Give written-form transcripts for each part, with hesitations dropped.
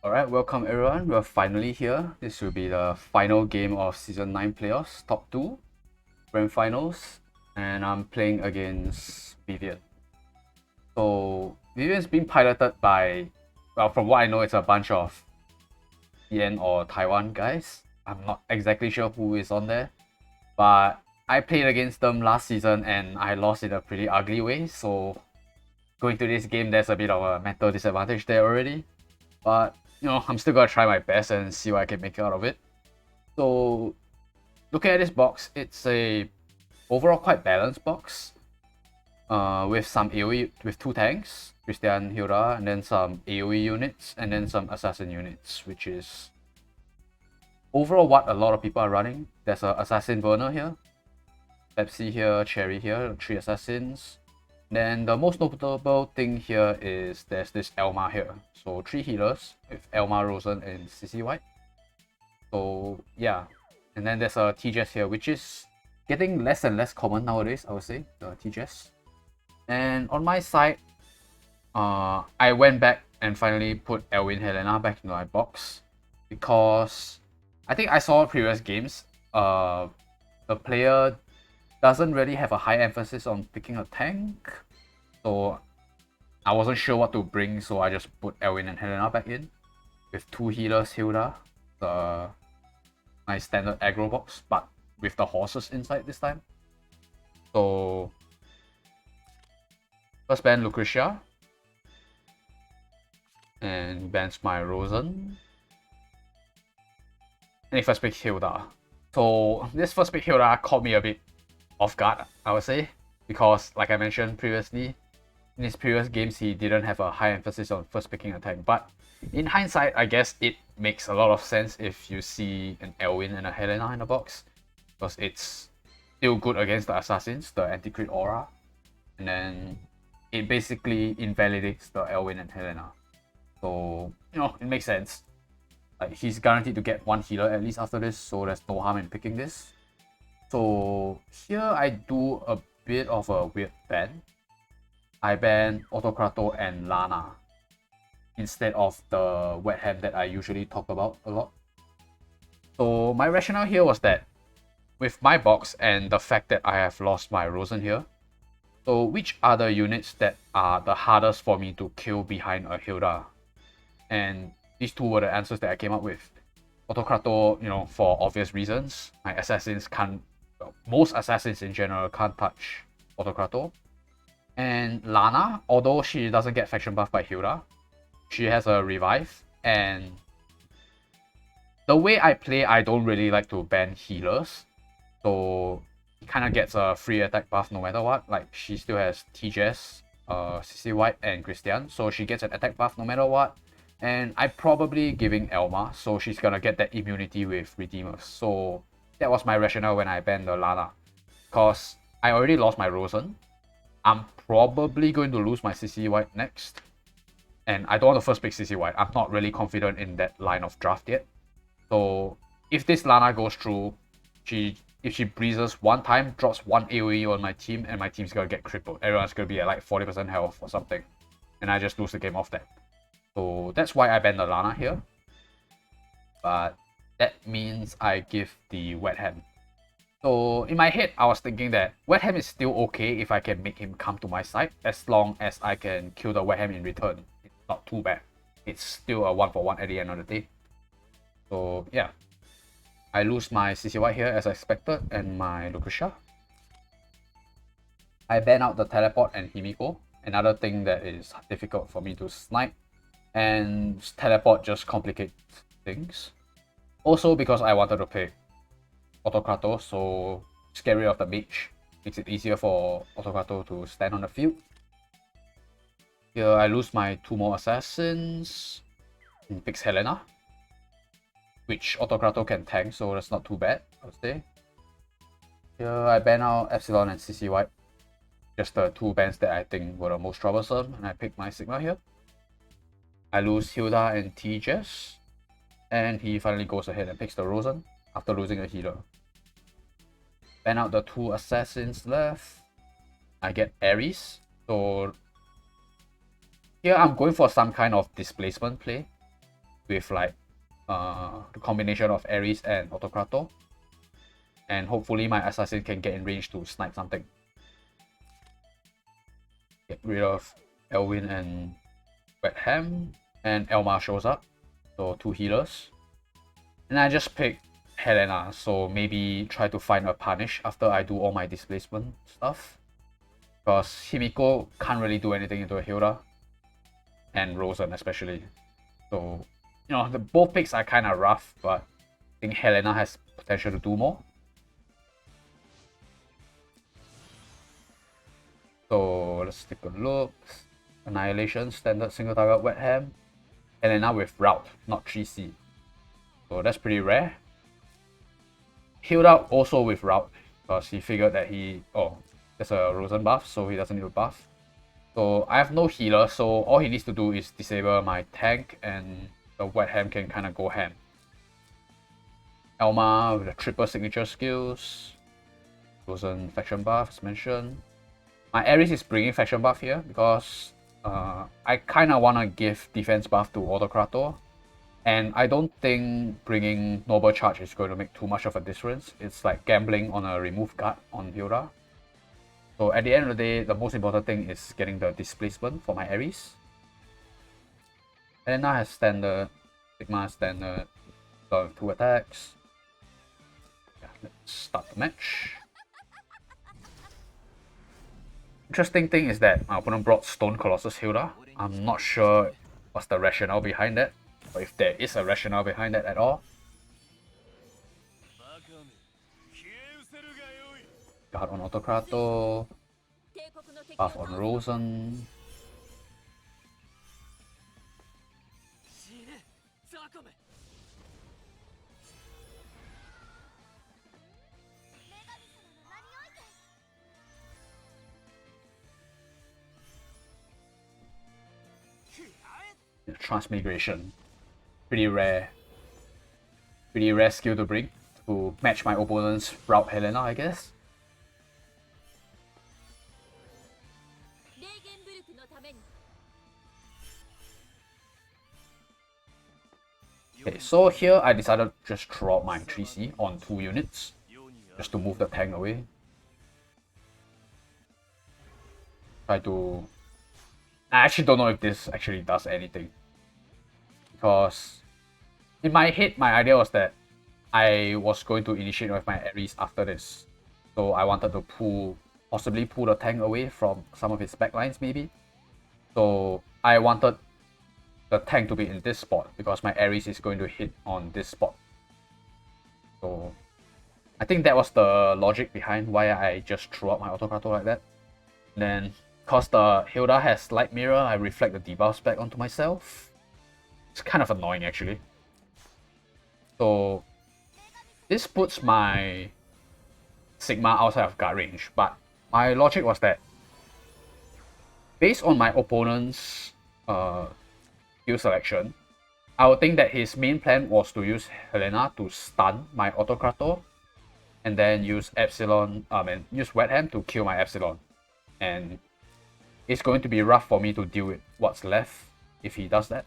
Alright, welcome everyone. We're finally here. This will be the final game of Season 9 playoffs, top 2, grand finals, and I'm playing against Vivian. So, Vivian's been piloted by, well, from what I know, it's a bunch of Yen or Taiwan guys. I'm not exactly sure who is on there, but I played against them last season and I lost in a pretty ugly way, so going to this game, there's a bit of a mental disadvantage there already. But I'm still gonna try my best and see what I can make out of it. So looking at this box, it's a overall quite balanced box. With some AoE with 2 tanks, Christian, Hilda, and then some AoE units, and then some assassin units, which is overall what a lot of people are running. There's an assassin burner here, Pepsi here, Cherry here, 3 assassins. Then the most notable thing here is there's this Elma here. So 3 healers with Elma, Rosen, and CC White. So yeah. And then there's a TJS here, which is getting less and less common nowadays, I would say, the TJS. And on my side, I went back and finally put Elwin Helena back into my box. Because I think I saw previous games, the player doesn't really have a high emphasis on picking a tank, so I wasn't sure what to bring, so I just put Elwin and Helena back in with 2 healers, Hilda, my standard aggro box, but with the horses inside this time. So first ban Lucretia, and bans my Rosen, and he first pick Hilda. So this first pick Hilda caught me a bit off guard, I would say, because like I mentioned previously, in his previous games he didn't have a high emphasis on first picking a tank, but in hindsight I guess it makes a lot of sense if you see an Elwin and a Helena in the box, because it's still good against the assassins, the anti-crit aura, and then it basically invalidates the Elwin and Helena. So it makes sense. Like, he's guaranteed to get 1 healer at least after this, so there's no harm in picking this. So here I do a bit of a weird ban. I ban Autocrato and Lana instead of the Wehttam that I usually talk about a lot. So my rationale here was that with my box and the fact that I have lost my Rosen here, so which are the units that are the hardest for me to kill behind a Hilda? And these 2 were the answers that I came up with. Autocrato, for obvious reasons. My assassins can't, most assassins in general can't touch Autocrato. And Lana, although she doesn't get faction buff by Hilda, she has a revive, and the way I play, I don't really like to ban healers, so he kind of gets a free attack buff no matter what. Like, she still has TJS, CC White, and Christian, so she gets an attack buff no matter what. And I'm probably giving Elma, so she's gonna get that immunity with Redeemers. So that was my rationale when I banned the Lana, because I already lost my Rosen. I'm probably going to lose my CC White next, and I don't want to first pick CC White. I'm not really confident in that line of draft yet. So if this Lana goes through, if she breezes 1 time, drops 1 AoE on my team, and my team's gonna get crippled. Everyone's gonna be at like 40% health or something, and I just lose the game off that. So that's why I banned the Lana here. But that means I give the Wehttam. So in my head, I was thinking that Wehttam is still okay if I can make him come to my side, as long as I can kill the Wehttam in return. It's not too bad. It's still a 1-for-1 at the end of the day. So yeah, I lose my CC White here as expected, and my Lucretia. I ban out the Teleport and Himiko, another thing that is difficult for me to snipe, and Teleport just complicates things. Also because I wanted to pick Autocrato, so get rid of the mage makes it easier for Autocrato to stand on the field. Here I lose my 2 more assassins and picks Helena, which Autocrato can tank, so that's not too bad, I would say. Here I ban out Epsilon and CC White, just the 2 bans that I think were the most troublesome, and I pick my Sigma here. I lose Hilda and TJS, and he finally goes ahead and picks the Rosen after losing a healer. Ban out the 2 assassins left. I get Ares, so here I'm going for some kind of displacement play, with like the combination of Ares and Autocrator. And hopefully my assassin can get in range to snipe something. Get rid of Elwyn and Wehttam, and Elma shows up, so 2 healers. And I just pick Helena, so maybe try to find a punish after I do all my displacement stuff. Because Himiko can't really do anything into a Hilda, and Rosen especially. So, you know, both picks are kind of rough, but I think Helena has potential to do more. So let's take a look. Annihilation, standard single target Wehttam. Helena with route, not 3C. So that's pretty rare. Healed out also with route, because he figured that there's a Rosen buff, so he doesn't need a buff. So I have no healer, so all he needs to do is disable my tank, and the Wehttam can kind of go ham. Elma with the triple signature skills. Rosen faction buff, as mentioned. My Ares is bringing faction buff here because I kind of want to give defense buff to Autocrator, and I don't think bringing Noble Charge is going to make too much of a difference. It's like gambling on a remove guard on Hilda. So at the end of the day, the most important thing is getting the displacement for my Ares. Helena has standard, Sigma has standard, so 2 attacks. Yeah, let's start the match. Interesting thing is that my opponent brought Stone Colossus Hilda. I'm not sure what's the rationale behind that, or if there is a rationale behind that at all. Guard on Autocrator, buff on Rosen. Transmigration, pretty rare skill to bring to match my opponent's route Helena, I guess. Okay, so here I decided to just throw out my 3C on 2 units just to move the tank away. I actually don't know if this actually does anything, because in my head my idea was that I was going to initiate with my Ares after this, so I wanted to possibly pull the tank away from some of his backlines maybe. So I wanted the tank to be in this spot because my Ares is going to hit on this spot. So I think that was the logic behind why I just threw out my Autocrator like that. And then because the Hilda has Light Mirror, I reflect the debuffs back onto myself. It's kind of annoying actually. So this puts my Sigma outside of guard range, but my logic was that based on my opponent's skill selection, I would think that his main plan was to use Helena to stun my Autocrator, and then use use Wehttam to kill my Epsilon. And it's going to be rough for me to deal with what's left if he does that.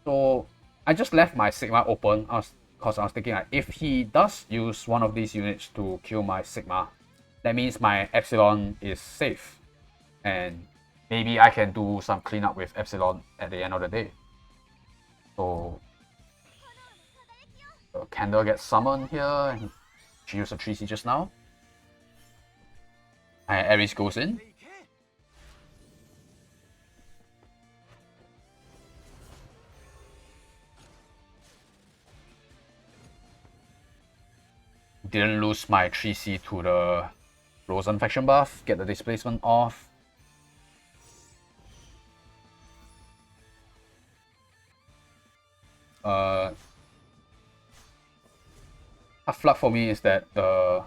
So I just left my Sigma open because I was thinking like, if he does use one of these units to kill my Sigma, that means my Epsilon is safe, and maybe I can do some cleanup with Epsilon at the end of the day. So the Candle gets summoned here, and she used a 3C just now. And Ares goes in. Didn't lose my 3C to the Rosen faction buff, get the displacement off. Tough luck for me is that the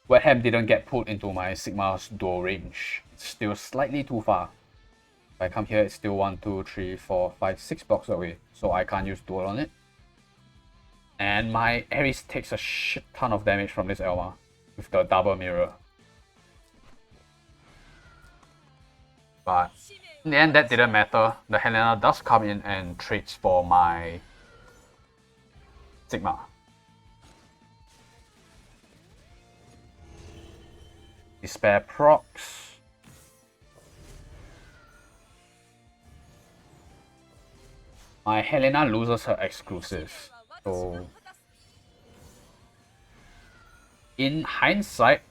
Wehttam didn't get put into my Sigma's dual range. It's still slightly too far. If I come here, it's still 1, 2, 3, 4, 5, 6 blocks away, so I can't use dual on it. And my Ares takes a shit ton of damage from this Elma with the double mirror. But in the end, that didn't matter. The Helena does come in and trades for my Sigma. Despair procs. My Helena loses her exclusive. So in hindsight,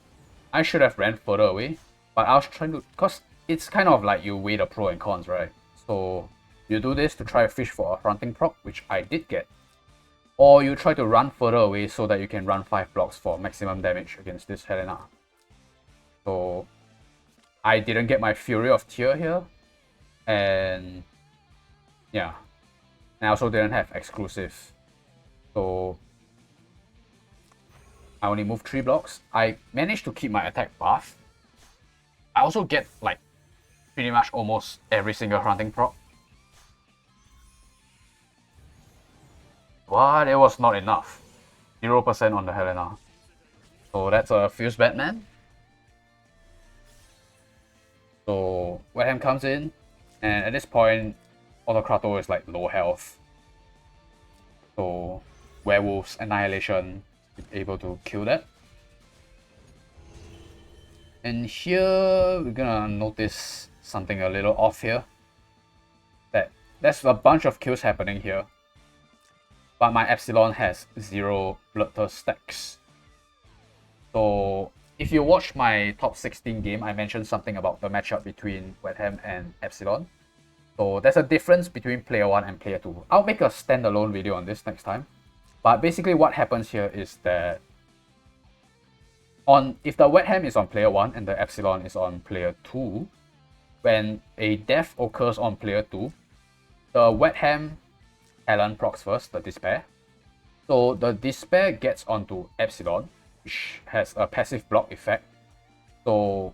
I should have ran further away. But I was trying to, because it's kind of like you weigh the pros and cons, right? So you do this to try to fish for a fronting proc, which I did get. Or you try to run further away so that you can run 5 blocks for maximum damage against this Helena. So I didn't get my Fury of Tear here. And yeah. And I also didn't have exclusive. So I only moved 3 blocks. I managed to keep my attack buff. I also get like pretty much almost every single hunting proc. But it was not enough. 0% on the Helena. So that's a Fuse Batman. So Wehttam comes in, and at this point, Autocrato is like low health. So Werewolf's Annihilation is able to kill that. And here we're gonna notice something a little off here. That there's a bunch of kills happening here. But my Epsilon has 0 Bloodthirst stacks. So if you watch my top 16 game, I mentioned something about the matchup between Wehttam and Epsilon. So there's a difference between player 1 and player 2. I'll make a standalone video on this next time. But basically what happens here is that if the Wehttam is on player 1 and the Epsilon is on player 2, when a death occurs on player 2, the Wehttam talent procs first, the Despair. So the Despair gets onto Epsilon, which has a passive block effect. So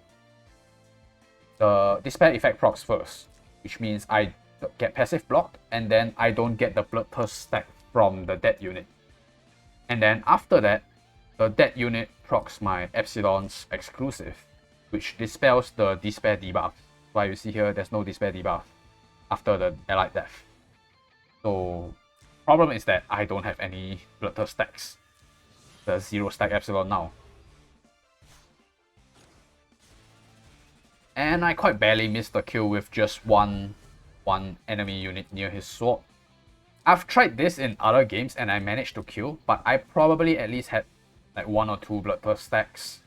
the Despair effect procs first, which means I get passive blocked, and then I don't get the Bloodthirst stack from the dead unit. And then after that, the dead unit procs my Epsilon's exclusive, which dispels the Despair debuff. Why you see here, there's no Despair debuff after the allied death. So problem is that I don't have any Bloodthirst stacks. The 0 stack Epsilon now. And I quite barely missed the kill with just one enemy unit near his sword. I've tried this in other games and I managed to kill, but I probably at least had like 1 or 2 Bloodthirst stacks.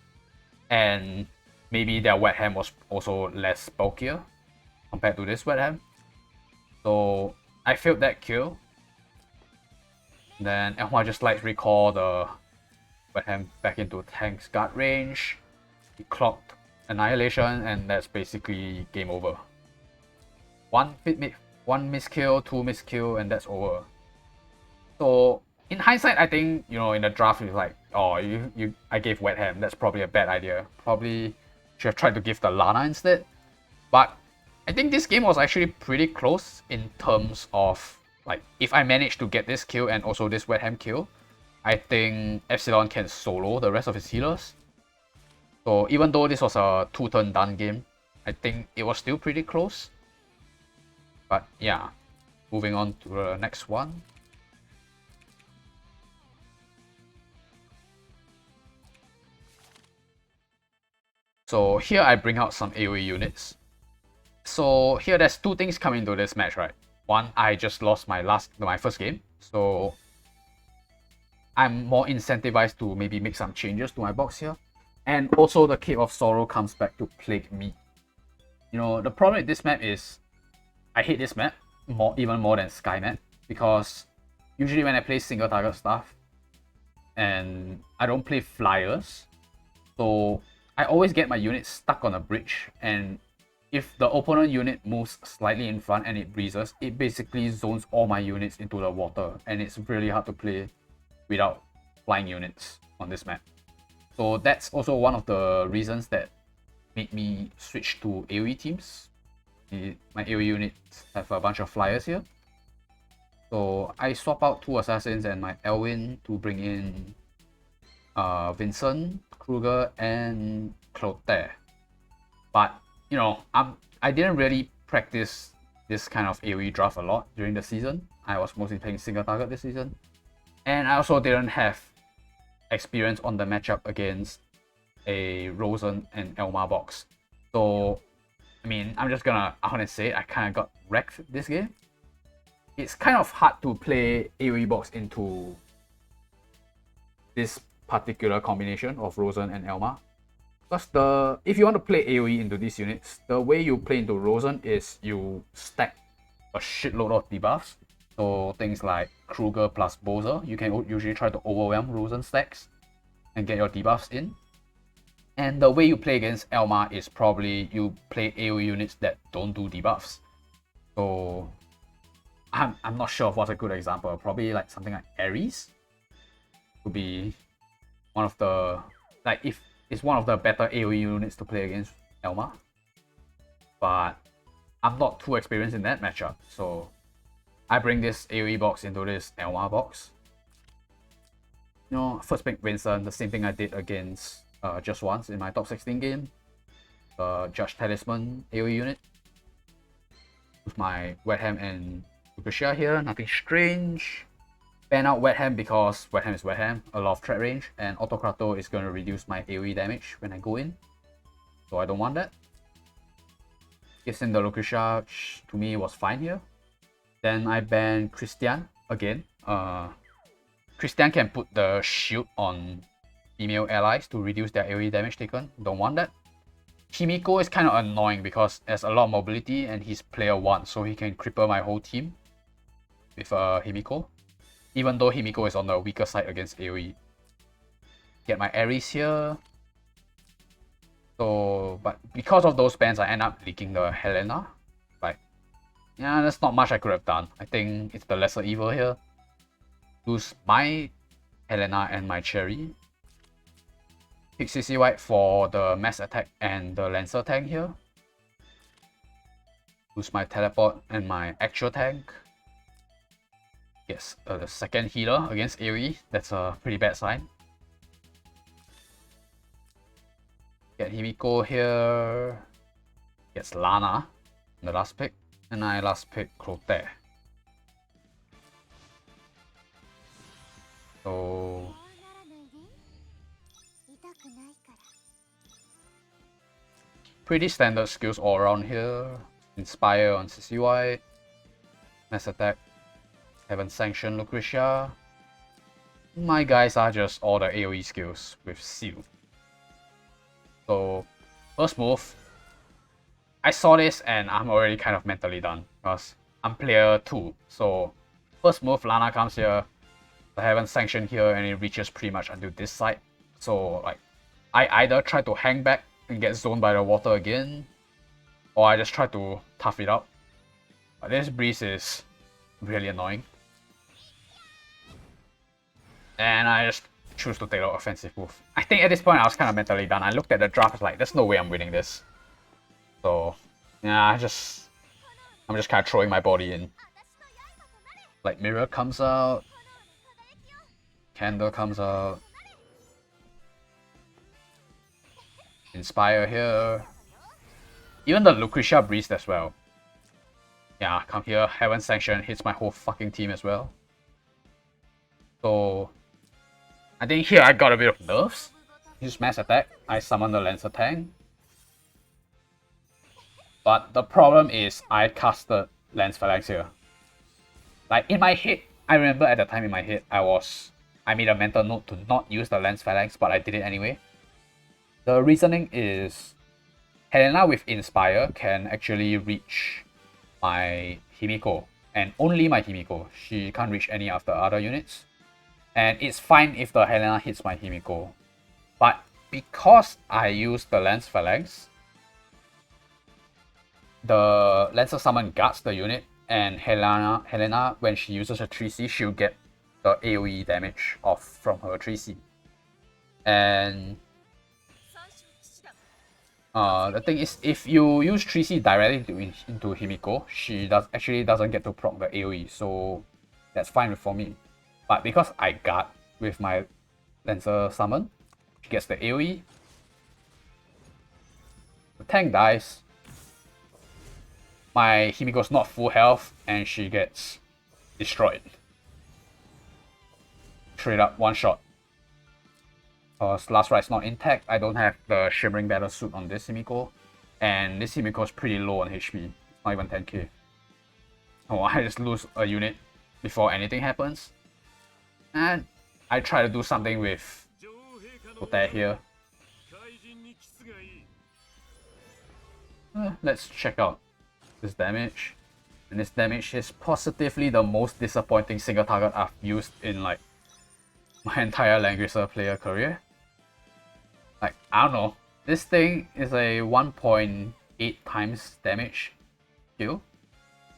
And maybe their Wehttam was also less bulkier compared to this Wehttam. So I failed that kill. Then Elma just like recall the Wehttam back into tank's guard range. He clocked Annihilation, and that's basically game over. One miskill, 2 miskill, and that's over. So in hindsight, I think, you know, in the draft it's like, oh, I gave Wehttam. That's probably a bad idea. Probably should have tried to give the Lana instead. But I think this game was actually pretty close in terms of, like, if I managed to get this kill and also this Wehttam kill, I think Epsilon can solo the rest of his healers. So even though this was a 2-turn done game, I think it was still pretty close. But yeah, moving on to the next one. So here I bring out some AoE units. So here there's 2 things coming to this match, right? One, I just lost my first game, so I'm more incentivized to maybe make some changes to my box here. And also the Cape of Sorrow comes back to plague me. You know, the problem with this map is I hate this map even more than Sky map, because usually when I play single target stuff and I don't play flyers, so I always get my units stuck on a bridge, and if the opponent unit moves slightly in front and it breezes, it basically zones all my units into the water, and it's really hard to play without flying units on this map. So that's also one of the reasons that made me switch to AoE teams. My AoE units have a bunch of flyers here. So I swap out 2 assassins and my Elwyn to bring in Vincent, Kruger, and Clotaire. But you know, I didn't really practice this kind of AoE draft a lot during the season. I was mostly playing single target this season. And I also didn't have experience on the matchup against a Rosen and Elma box. So, I mean, I'm just gonna honestly say I kind of got wrecked this game. It's kind of hard to play AoE box into this particular combination of Rosen and Elma. Because if you want to play AoE into these units, the way you play into Rosen is you stack a shitload of debuffs. So things like Kruger plus Bowser, you can usually try to overwhelm Rosen stacks and get your debuffs in. And the way you play against Elma is probably you play AoE units that don't do debuffs. So I'm not sure of what's a good example. Probably like something like Ares would be one of the, like, if it's one of the better AoE units to play against Elma. But I'm not too experienced in that matchup, so I bring this AoE box into this Elma box. You know, first pick Vincent, the same thing I did against Just Once in my top 16 game. Judge Talisman AoE unit. With my Wehttam and Lucretia here, nothing strange. Ban out Wehttam because Wehttam is Wehttam, a lot of threat range, and Autocrato is going to reduce my AoE damage when I go in. So I don't want that. Guessing the Lucretia to me was fine here. Then I ban Christian again. Christian can put the shield on female allies to reduce their AoE damage taken. Don't want that. Himiko is kind of annoying because there's a lot of mobility and he's player 1, so he can cripple my whole team with Himiko. Even though Himiko is on the weaker side against AoE. Get my Ares here. So, but because of those bans, I end up leaking the Helena. Like, yeah, there's not much I could have done. I think it's the lesser evil here. Lose my Helena and my Cherry. Pick CC White for the mass attack and the Lancer tank here. Lose my teleport and my actual tank. Yes, the second healer against AoE. That's a pretty bad sign. Get Himiko here. Gets Lana in the last pick. And I last pick Clotaire. So pretty standard skills all around here. Inspire on CCY. Mass attack. Haven't sanctioned Lucretia. My guys are just all the AoE skills with Seal. So, first move, I saw this and I'm already kind of mentally done because I'm player 2. So, first move, Lana comes here. I haven't sanctioned here and it reaches pretty much until this side. So, like, I either try to hang back and get zoned by the water again, or I just try to tough it out. But this breeze is really annoying. And I just choose to take the offensive move. I think at this point I was kind of mentally done. I looked at the draft, I was like, there's no way I'm winning this. So, yeah, I'm just kind of throwing my body in. Like, Mirror comes out. Candle comes out. Inspire here. Even the Lucretia breezed as well. Yeah, come here, haven't sanctioned, hits my whole fucking team as well. So, I think here I got a bit of nerves. Use mass attack, I summon the Lancer tank. But the problem is I casted Lance Phalanx here. Like in my head, I remember at the time in my head, I made a mental note to not use the Lance Phalanx, but I did it anyway. The reasoning is Helena with Inspire can actually reach my Himiko, and only my Himiko. She can't reach any of the other units. And it's fine if the Helena hits my Himiko. But because I use the Lance Phalanx, the Lancer Summon guards the unit, and Helena, when she uses her 3C, she'll get the AoE damage off from her 3C. And the thing is, if you use 3C directly into Himiko, she actually doesn't get to proc the AoE, so that's fine for me. But because I guard with my Lancer Summon, she gets the AoE. The tank dies. My Himiko's not full health and she gets destroyed. straight up one shot. Because Last Right's not intact, I don't have the Shimmering Battle Suit on this Himiko. And this Himiko is pretty low on HP. It's not even 10k. Oh, I just lose a unit before anything happens. And I try to do something with Wehttam here. Let's check out this damage. And this damage is positively the most disappointing single target I've used in like my entire Langrisser player career. Like, I don't know. This thing is a 1.8 times damage kill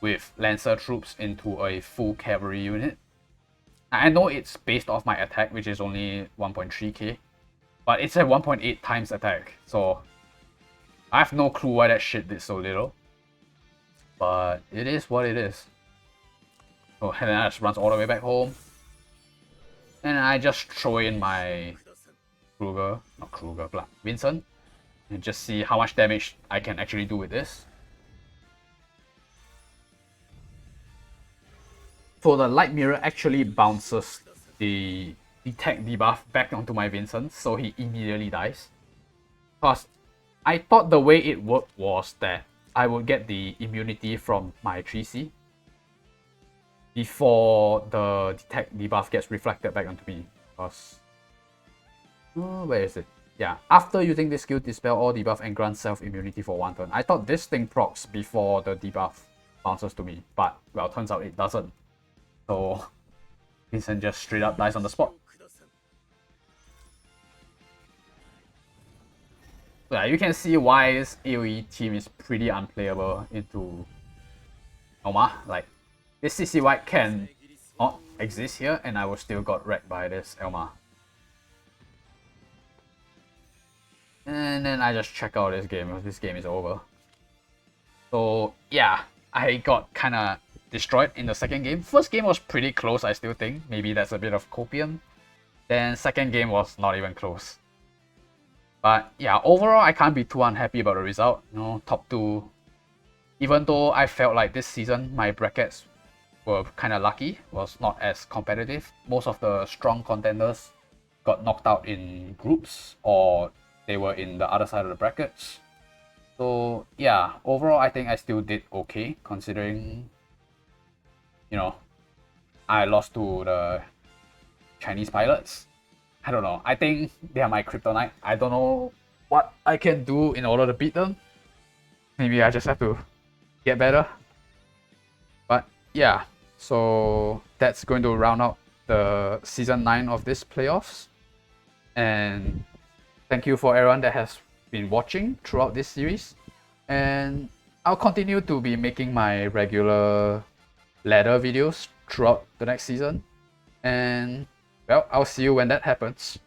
with Lancer troops into a full cavalry unit. I know it's based off my attack, which is only 1.3k, but it's a 1.8 times attack, so I have no clue why that shit did so little. But it is what it is. So Helena just runs all the way back home. And I just throw in my Vincent, and just see how much damage I can actually do with this. So the Light Mirror actually bounces the detect debuff back onto my Vincent, so he immediately dies. Because I thought the way it worked was that I would get the immunity from my 3C before the detect debuff gets reflected back onto me. Because where is it? Yeah, after using this skill, dispel all debuff and grant self-immunity for 1 turn. I thought this thing procs before the debuff bounces to me, but well, turns out it doesn't. So Vincent just straight up dies on the spot. So yeah, you can see why this AoE team is pretty unplayable into Elma. Like, this CC White can not exist here and I will still got wrecked by this Elma. And then I just check out this game because this game is over. So yeah, I got kinda destroyed in the second game. First game was pretty close, I still think. Maybe that's a bit of copium. Then second game was not even close. But yeah, overall I can't be too unhappy about the result. You know, top 2. Even though I felt like this season my brackets were kinda lucky, was not as competitive. Most of the strong contenders got knocked out in groups or they were in the other side of the brackets. So yeah, overall I think I still did okay considering, you know, I lost to the Chinese pilots. I don't know. I think they are my kryptonite. I don't know what I can do in order to beat them. Maybe I just have to get better. But yeah, so that's going to round out the season 9 of this playoffs. And thank you for everyone that has been watching throughout this series. And I'll continue to be making my regular ladder videos throughout the next season. And well, I'll see you when that happens.